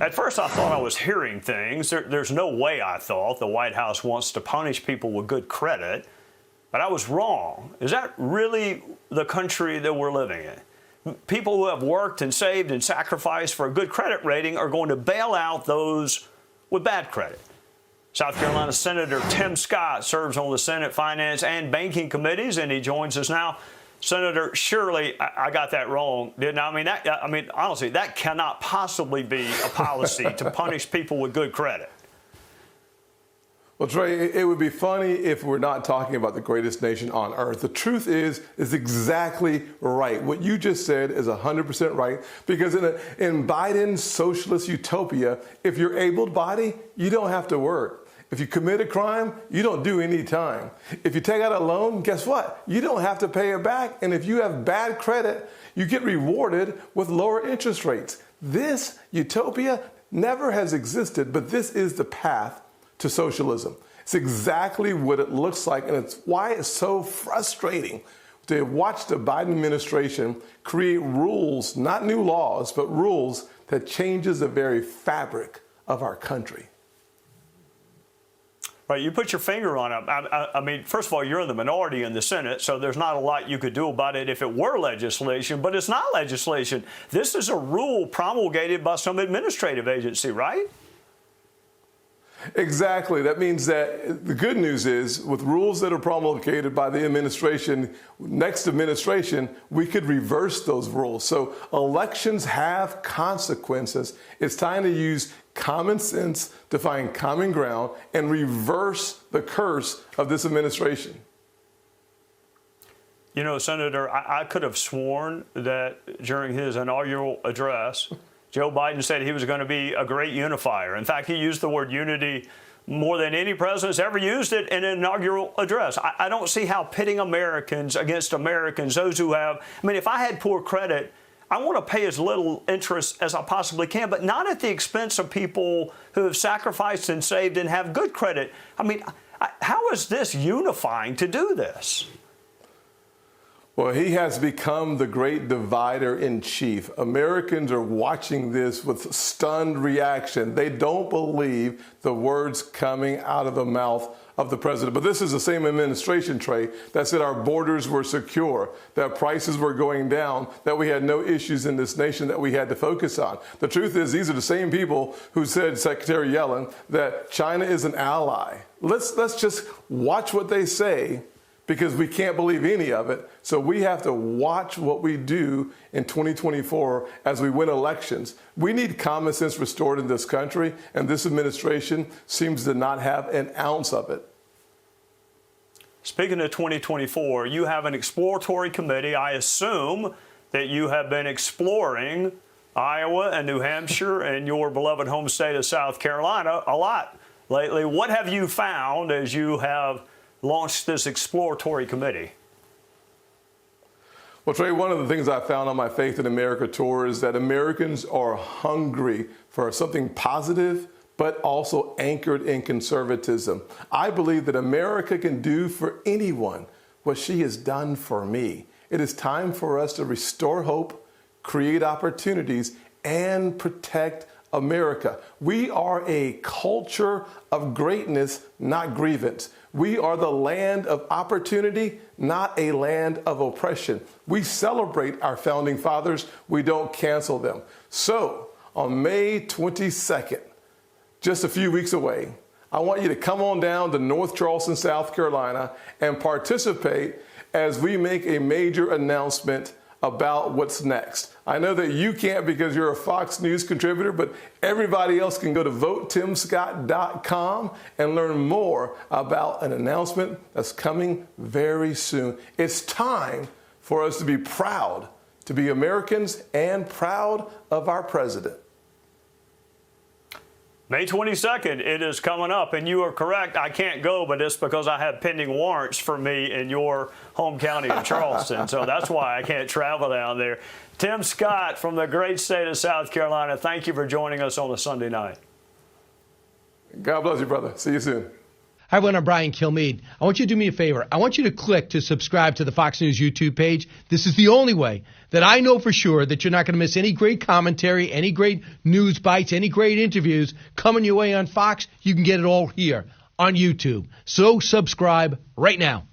At first, I thought I was hearing things. There's no way I thought the White House wants to punish people with good credit, but I was wrong. Is that really the country that we're living in? People who have worked and saved and sacrificed for a good credit rating are going to bail out those with bad credit. South Carolina Senator Tim Scott serves on the Senate Finance and Banking Committees, and he joins us now. Senator, surely I got that wrong, didn't I? I mean, honestly, that cannot possibly be a policy to punish people with good credit. Well, Trey, it would be funny if we're not talking about the greatest nation on earth. The truth is exactly right. What you just said is 100% right, because in Biden's socialist utopia, if you're able-bodied, you don't have to work. If you commit a crime, you don't do any time. If you take out a loan, guess what? You don't have to pay it back. And if you have bad credit, you get rewarded with lower interest rates. This utopia never has existed, but this is the path to socialism. It's exactly what it looks like, and it's why it's so frustrating to watch the Biden administration create rules, not new laws, but rules that changes the very fabric of our country. Right, you put your finger on it. I mean, first of all, you're in the minority in the Senate, so there's not a lot you could do about it if it were legislation, but it's not legislation. This is a rule promulgated by some administrative agency, right? Exactly. That means that the good news is, with rules that are promulgated by the administration, next administration, we could reverse those rules. So elections have consequences. It's time to use common sense to find common ground and reverse the curse of this administration. You know, Senator, I could have sworn that during his inaugural address, Joe Biden said he was going to be a great unifier. In fact, he used the word unity more than any president's ever used it in an inaugural address. I don't see how pitting Americans against Americans, those who have, I mean, if I had poor credit, I want to pay as little interest as I possibly can, but not at the expense of people who have sacrificed and saved and have good credit. I mean, how is this unifying to do this? Well, he has become the great divider in chief. Americans are watching this with stunned reaction. They don't believe the words coming out of the mouth of the president. But this is the same administration, Trey, that said our borders were secure, that prices were going down, that we had no issues in this nation that we had to focus on. The truth is, these are the same people who said, Secretary Yellen, that China is an ally. Let's just watch what they say, because we can't believe any of it. So we have to watch what we do in 2024 as we win elections. We need common sense restored in this country, and this administration seems to not have an ounce of it. Speaking of 2024, you have an exploratory committee. I assume that you have been exploring Iowa and New Hampshire and your beloved home state of South Carolina a lot lately. What have you found as you have launched this exploratory committee? Well, Trey, one of the things I found on my Faith in America tour is that Americans are hungry for something positive, but also anchored in conservatism. I believe that America can do for anyone what she has done for me. It is time for us to restore hope, create opportunities, and protect America. We are a culture of greatness, not grievance. We are the land of opportunity, not a land of oppression. We celebrate our founding fathers. We don't cancel them. So on May 22nd, just a few weeks away, I want you to come on down to North Charleston, South Carolina, and participate as we make a major announcement about what's next. I know that you can't because you're a Fox News contributor, but everybody else can go to votetimscott.com and learn more about an announcement that's coming very soon. It's time for us to be proud to be Americans and proud of our president. May 22nd, it is coming up, and you are correct. I can't go, but it's because I have pending warrants for me in your home county of Charleston, so that's why I can't travel down there. Tim Scott from the great state of South Carolina, thank you for joining us on a Sunday night. God bless you, brother. See you soon. Hi, everyone. I'm Brian Kilmeade. I want you to do me a favor. I want you to click to subscribe to the Fox News YouTube page. This is the only way that I know for sure that you're not going to miss any great commentary, any great news bites, any great interviews coming your way on Fox. You can get it all here on YouTube. So subscribe right now.